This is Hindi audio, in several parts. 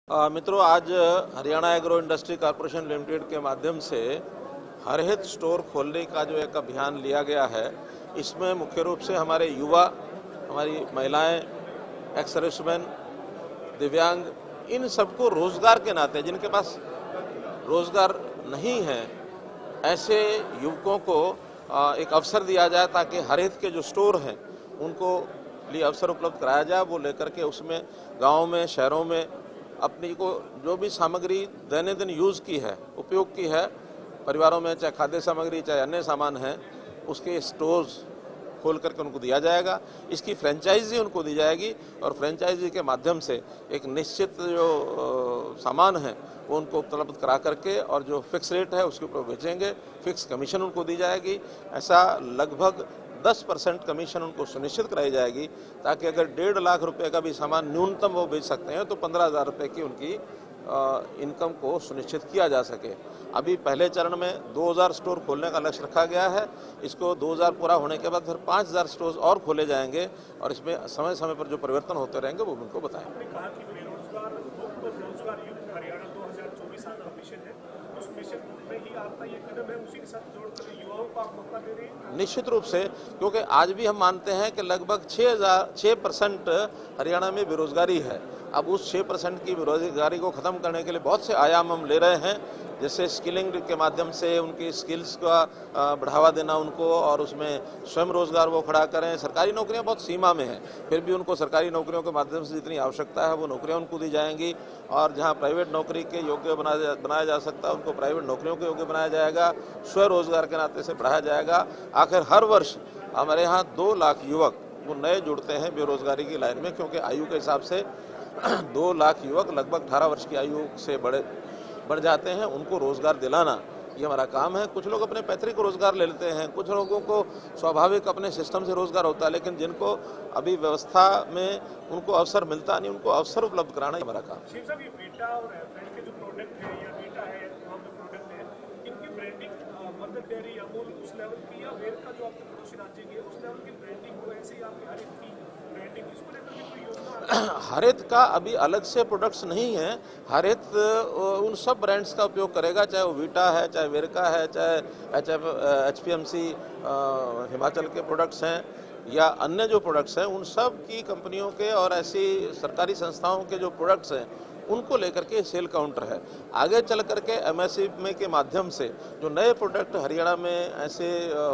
मित्रों, आज Haryana agro industry corporation limited के माध्यम से हर हित स्टोर खोलने का जो एक अभियान लिया गया है, इसमें मुख्य रूप से हमारे युवा, हमारी महिलाएं, एक्स सर्विसमैन, दिव्यांग, इन सबको रोजगार के नाते जिनके पास रोजगार नहीं है, ऐसे युवकों को एक अवसर दिया जाए ताकि हर हित के जो स्टोर हैं उनको लिए अवसर उपलब्ध कराया जाए। वो लेकर के उसमें गाँव में, शहरों में अपनी को जो भी सामग्री दैनंदिन यूज़ की है, उपयोग की है, परिवारों में चाहे खाद्य सामग्री चाहे अन्य सामान है, उसके स्टोर्स खोल करके उनको दिया जाएगा। इसकी फ्रेंचाइजी उनको दी जाएगी और फ्रेंचाइजी के माध्यम से एक निश्चित जो सामान है वो उनको उपलब्ध करा करके और जो फिक्स रेट है उसके ऊपर बेचेंगे, फिक्स कमीशन उनको दी जाएगी। ऐसा लगभग 10% कमीशन उनको सुनिश्चित कराई जाएगी ताकि अगर 1.5 लाख रुपए का भी सामान न्यूनतम वो बेच सकते हैं तो 15,000 रुपये की उनकी इनकम को सुनिश्चित किया जा सके। अभी पहले चरण में 2000 स्टोर खोलने का लक्ष्य रखा गया है। इसको 2000 पूरा होने के बाद फिर 5000 स्टोर और खोले जाएंगे और इसमें समय समय पर जो परिवर्तन होते रहेंगे वो उनको बताएंगे। निश्चित रूप से, क्योंकि आज भी हम मानते हैं कि लगभग 6% हरियाणा में बेरोजगारी है। अब उस 6% की बेरोजगारी को ख़त्म करने के लिए बहुत से आयाम हम ले रहे हैं, जैसे स्किलिंग के माध्यम से उनकी स्किल्स का बढ़ावा देना उनको, और उसमें स्वयं रोजगार वो खड़ा करें। सरकारी नौकरियां बहुत सीमा में हैं, फिर भी उनको सरकारी नौकरियों के माध्यम से जितनी आवश्यकता है वो नौकरियां उनको दी जाएंगी, और जहां प्राइवेट नौकरी के योग्य बनाया जा सकता है उनको प्राइवेट नौकरियों के योग्य बनाया जाएगा, स्वरोजगार के नाते से बढ़ाया जाएगा। आखिर हर वर्ष हमारे यहाँ 2 लाख युवक वो नए जुड़ते हैं बेरोजगारी की लाइन में, क्योंकि आयु के हिसाब से 2 लाख युवक लगभग 18 वर्ष की आयु से बढ़ जाते हैं। उनको रोजगार दिलाना ये हमारा काम है। कुछ लोग अपने पैतृक रोजगार ले लेते हैं, कुछ लोगों को स्वाभाविक अपने सिस्टम से रोजगार होता है, लेकिन जिनको अभी व्यवस्था में उनको अवसर मिलता नहीं, उनको अवसर उपलब्ध कराना हमारा काम हरित का अभी अलग से प्रोडक्ट्स नहीं है। हरित उन सब ब्रांड्स का उपयोग करेगा, चाहे वो वीटा है, चाहे वेरका है, चाहे HPMC हिमाचल के प्रोडक्ट्स हैं या अन्य जो प्रोडक्ट्स हैं, उन सब की कंपनियों के और ऐसी सरकारी संस्थाओं के जो प्रोडक्ट्स हैं उनको लेकर के सेल काउंटर है। आगे चल करके MSME के माध्यम से जो नए प्रोडक्ट हरियाणा में ऐसे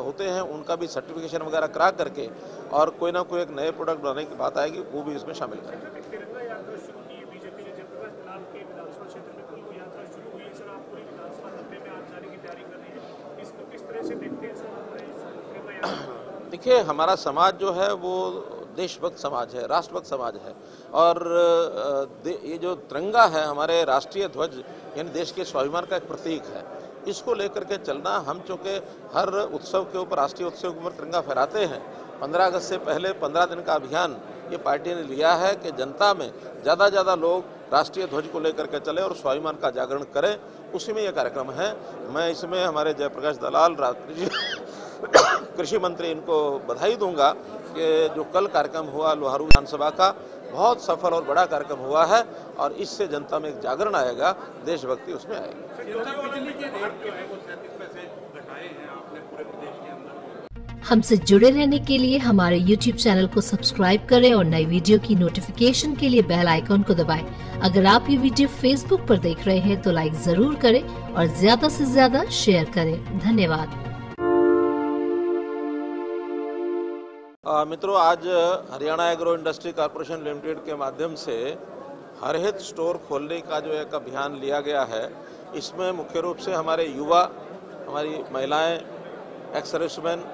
होते हैं उनका भी सर्टिफिकेशन वगैरह करा करके और कोई ना कोई एक नए प्रोडक्ट बनाने की बात आएगी, वो भी इसमें शामिल करेंगे। देखिए, हमारा समाज जो है वो देशभक्त समाज है, राष्ट्रभक्त समाज है, और ये जो तिरंगा है हमारे राष्ट्रीय ध्वज यानी देश के स्वाभिमान का एक प्रतीक है। इसको लेकर के चलना, हम चूँकि हर उत्सव के ऊपर, राष्ट्रीय उत्सव के ऊपर तिरंगा फहराते हैं, 15 अगस्त से पहले 15 दिन का अभियान ये पार्टी ने लिया है कि जनता में ज़्यादा लोग राष्ट्रीय ध्वज को लेकर के चले और स्वाभिमान का जागरण करें। उसी में ये कार्यक्रम है। मैं इसमें हमारे जयप्रकाश दलाल कृषि मंत्री, इनको बधाई दूंगा कि जो कल कार्यक्रम हुआ लोहारू विधानसभा का, बहुत सफल और बड़ा कार्यक्रम हुआ है और इससे जनता में एक जागरण आएगा, देशभक्ति उसमें आएगी। हमसे जुड़े रहने के लिए हमारे YouTube चैनल को सब्सक्राइब करें और नई वीडियो की नोटिफिकेशन के लिए बेल आइकॉन को दबाएं। अगर आप ये वीडियो Facebook पर देख रहे हैं तो लाइक जरूर करें और ज्यादा से ज्यादा शेयर करें। धन्यवाद। मित्रों, आज Haryana agro industry corporation limited के माध्यम से हर हित स्टोर खोलने का जो एक अभियान लिया गया है, इसमें मुख्य रूप से हमारे युवा, हमारी महिलाएं, एक्स सर्विसमैन,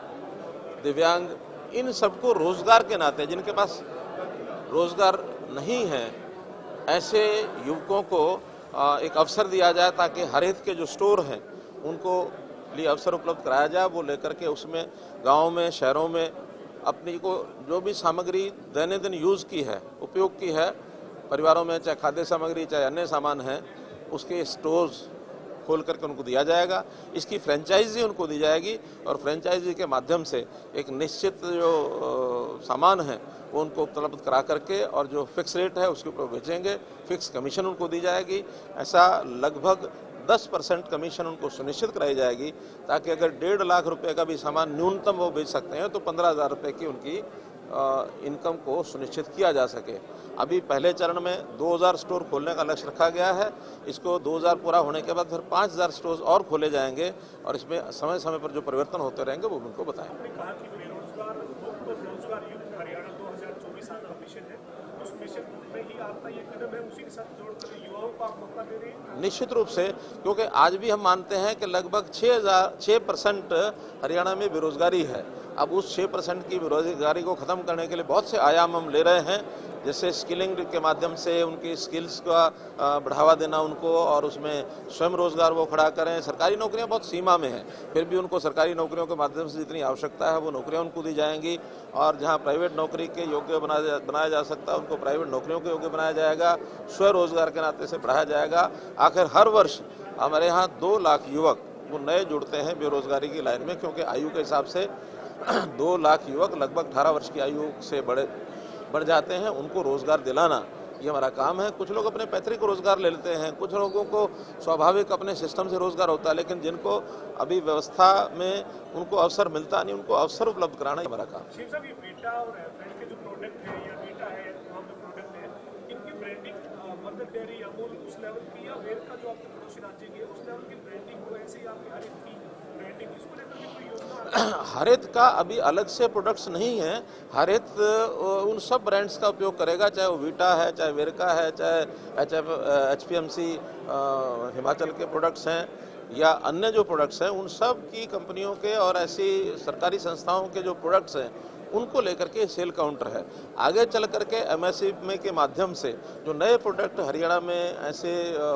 दिव्यांग, इन सबको रोजगार के नाते जिनके पास रोजगार नहीं है, ऐसे युवकों को एक अवसर दिया जाए ताकि हर हित के जो स्टोर हैं उनको लिए अवसर उपलब्ध कराया जाए। वो लेकर के उसमें गाँव में, शहरों में अपनी को जो भी सामग्री दैनंदिन यूज़ की है, उपयोग की है, परिवारों में चाहे खाद्य सामग्री चाहे अन्य सामान है, उसके स्टोर्स खोल करके उनको दिया जाएगा। इसकी फ्रेंचाइजी उनको दी जाएगी और फ्रेंचाइजी के माध्यम से एक निश्चित जो सामान है वो उनको उपलब्ध करा करके और जो फिक्स रेट है उसके ऊपर बेचेंगे, फिक्स कमीशन उनको दी जाएगी। ऐसा लगभग 10% कमीशन उनको सुनिश्चित कराई जाएगी, ताकि अगर 1.5 लाख रुपए का भी सामान न्यूनतम वो बेच सकते हैं तो 15,000 रुपये की उनकी इनकम को सुनिश्चित किया जा सके। अभी पहले चरण में 2000 स्टोर खोलने का लक्ष्य रखा गया है। इसको 2000 पूरा होने के बाद फिर 5000 स्टोर और खोले जाएंगे और इसमें समय समय पर जो परिवर्तन होते रहेंगे वो उनको बताएंगे। कहा कि बेरोजगार युक्त हरियाणा 2024 का मिशन है, उस मिशन में ही आपका ये कदम है, उसी के साथ जोड़कर युवाओं को आप मौका दे रहे हैं? निश्चित रूप से, क्योंकि आज भी हम मानते हैं कि लगभग 6% हरियाणा में बेरोजगारी है। अब उस 6% की बेरोजगारी को ख़त्म करने के लिए बहुत से आयाम हम ले रहे हैं, जैसे स्किलिंग के माध्यम से उनकी स्किल्स का बढ़ावा देना उनको, और उसमें स्वयं रोजगार वो खड़ा करें। सरकारी नौकरियां बहुत सीमा में हैं, फिर भी उनको सरकारी नौकरियों के माध्यम से जितनी आवश्यकता है वो नौकरियां उनको दी जाएंगी, और जहां प्राइवेट नौकरी के योग्य बनाया जा सकता है उनको प्राइवेट नौकरियों के योग्य बनाया जाएगा, स्वरोजगार के नाते से बढ़ाया जाएगा। आखिर हर वर्ष हमारे यहाँ 2 लाख युवक वो नए जुड़ते हैं बेरोजगारी की लाइन में, क्योंकि आयु के हिसाब से 2 लाख युवक लगभग 18 वर्ष की आयु से बढ़ जाते हैं। उनको रोजगार दिलाना ये हमारा काम है। कुछ लोग अपने पैतृक रोजगार ले लेते हैं, कुछ लोगों को स्वाभाविक अपने सिस्टम से रोजगार होता है, लेकिन जिनको अभी व्यवस्था में उनको अवसर मिलता नहीं, उनको अवसर उपलब्ध कराना हमारा काम। शिव साहब, ये वीटा और एवरेज के जो प्रोडक्ट है या वीटा है वहाँ जो प्रोडक्ट है, इनकी ब्रांडिंग मदर डेयरी अमूल उस लेवल की या वेर का जो आपके पड़ोसी राज्य की उस लेवल की ब्रांडिंग को ऐसे ही आपकी हर एक की ब्रांडिंग, इसको लेकर के कोई योजना? हरित का अभी अलग से प्रोडक्ट्स नहीं है। हरित उन सब ब्रांड्स का उपयोग करेगा, चाहे वो वीटा है, चाहे वेरका है, चाहे HPMC हिमाचल के प्रोडक्ट्स हैं या अन्य जो प्रोडक्ट्स हैं, उन सब की कंपनियों के और ऐसी सरकारी संस्थाओं के जो प्रोडक्ट्स हैं उनको लेकर के सेल काउंटर है। आगे चल करके MSME के माध्यम से जो नए प्रोडक्ट हरियाणा में ऐसे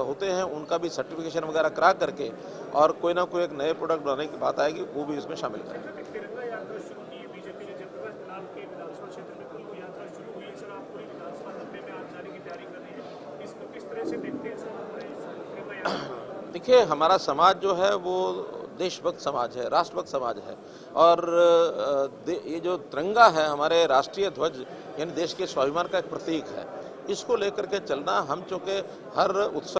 होते हैं उनका भी सर्टिफिकेशन वगैरह करा करके और कोई ना कोई एक नए प्रोडक्ट बनाने की बात आएगी, वो भी इसमें शामिल करेंगे। तिरंगा यात्रा शुरू की बीजेपी ने, जयप्रकाश नारायण के विधानसभा क्षेत्र में कुल यात्रा शुरू हुई है सर, आप पूरी विधानसभा 90 में आज जाने की तैयारी कर रही है, इसको किस तरह से देखते हैं सर हमारे तिरंगा यात्रा? देखिए, हमारा समाज जो है वो देशभक्त समाज है, राष्ट्रभक्त समाज है, और ये जो तिरंगा है हमारे राष्ट्रीय ध्वज यानी देश के स्वाभिमान का एक प्रतीक है। इसको लेकर के चलना, हम चूँकि हर उत्सव